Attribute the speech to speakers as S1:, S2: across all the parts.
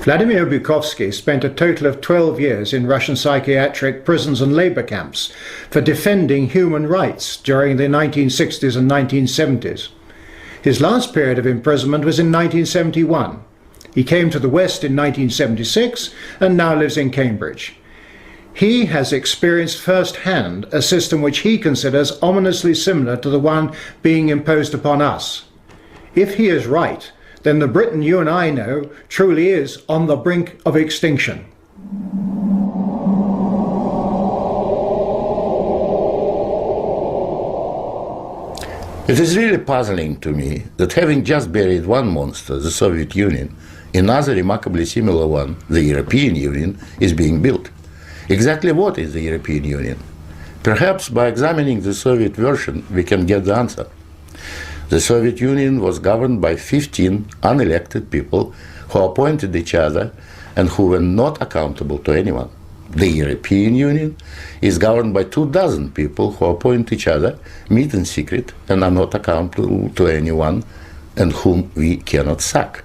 S1: Vladimir Bukovsky spent a total of 12 years in Russian psychiatric prisons and labor camps for defending human rights during the 1960s and 1970s. His last period of imprisonment was in 1971. He came to the West in 1976 and now lives in Cambridge. He has experienced firsthand a system which he considers ominously similar to the one being imposed upon us. If he is right, then the Britain you and I know truly is on the brink of extinction.
S2: It is really puzzling to me that having just buried one monster, the Soviet Union, another remarkably similar one, the European Union, is being built. Exactly what is the European Union? Perhaps by examining the Soviet version we can get the answer. The Soviet Union was governed by 15 unelected people who appointed each other and who were not accountable to anyone. The European Union is governed by 24 people who appoint each other, meet in secret, and are not accountable to anyone and whom we cannot sack.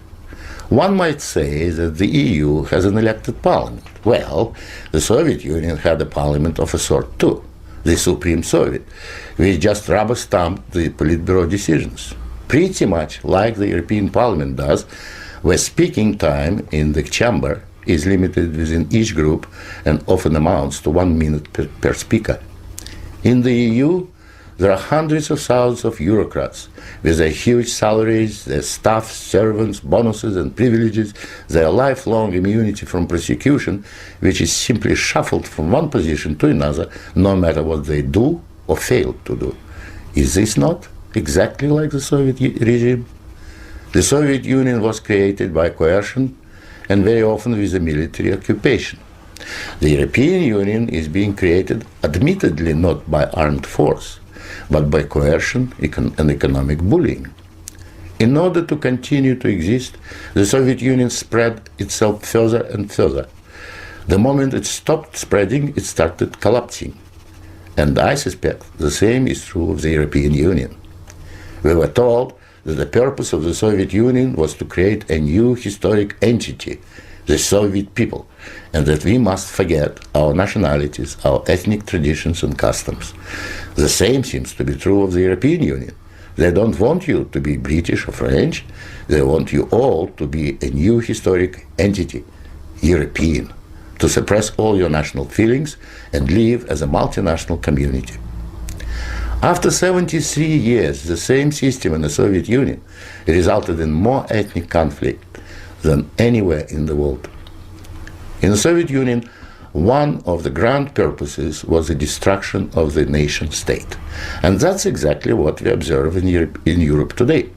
S2: One might say that the EU has an elected parliament. Well, the Soviet Union had a parliament of a sort too, the Supreme Soviet, which just rubber-stamped the Politburo decisions, pretty much like the European Parliament does, where speaking time in the chamber is limited within each group and often amounts to 1 minute per speaker. In the EU, there are hundreds of thousands of bureaucrats with their huge salaries, their staff, servants, bonuses and privileges, their lifelong immunity from prosecution, which is simply shuffled from one position to another, no matter what they do or fail to do. Is this not exactly like the Soviet regime? The Soviet Union was created by coercion and very often with a military occupation. The European Union is being created admittedly not by armed force, but by coercion and economic bullying. In order to continue to exist, the Soviet Union spread itself further and further. The moment it stopped spreading, it started collapsing. And I suspect the same is true of the European Union. We were told that the purpose of the Soviet Union was to create a new historic entity, the Soviet people, and that we must forget our nationalities, our ethnic traditions and customs. The same seems to be true of the European Union. They don't want you to be British or French, they want you all to be a new historic entity, European, to suppress all your national feelings and live as a multinational community. After 73 years, the same system in the Soviet Union resulted in more ethnic conflict than anywhere in the world. In the Soviet Union, one of the grand purposes was the destruction of the nation state. And that's exactly what we observe in Europe today.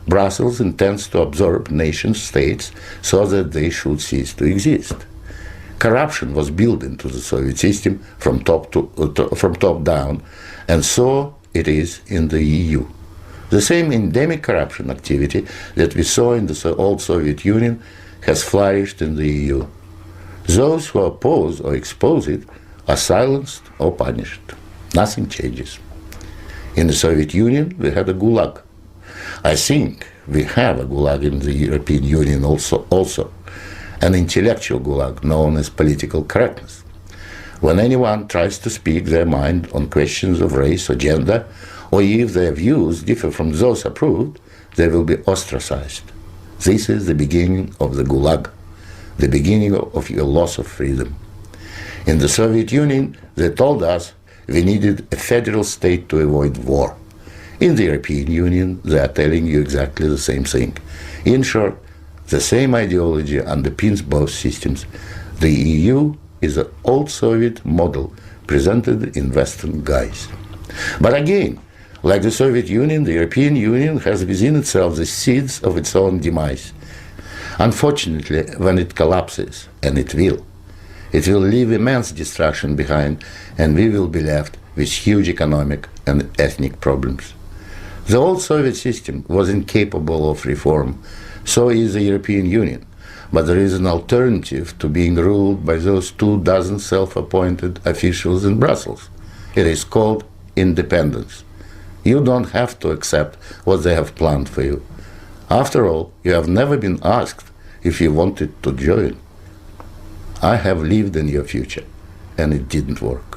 S2: Brussels intends to absorb nation states so that they should cease to exist. Corruption was built into the Soviet system from top down, and so it is in the EU. The same endemic corruption activity that we saw in the old Soviet Union has flourished in the EU. Those who oppose or expose it are silenced or punished. Nothing changes. In the Soviet Union, we had a gulag. I think we have a gulag in the European Union also, an intellectual gulag known as political correctness. When anyone tries to speak their mind on questions of race or gender, or if their views differ from those approved, they will be ostracized. This is the beginning of the gulag, the beginning of your loss of freedom. In the Soviet Union, they told us we needed a federal state to avoid war. In the European Union, they are telling you exactly the same thing. In short, the same ideology underpins both systems. The EU is an old Soviet model presented in Western guise. But again, like the Soviet Union, the European Union has within itself the seeds of its own demise. Unfortunately, when it collapses, and it will leave immense destruction behind, and we will be left with huge economic and ethnic problems. The old Soviet system was incapable of reform, so is the European Union. But there is an alternative to being ruled by those 24 self-appointed officials in Brussels. It is called independence. You don't have to accept what they have planned for you. After all, you have never been asked if you wanted to join. I have lived in your future, and it didn't work.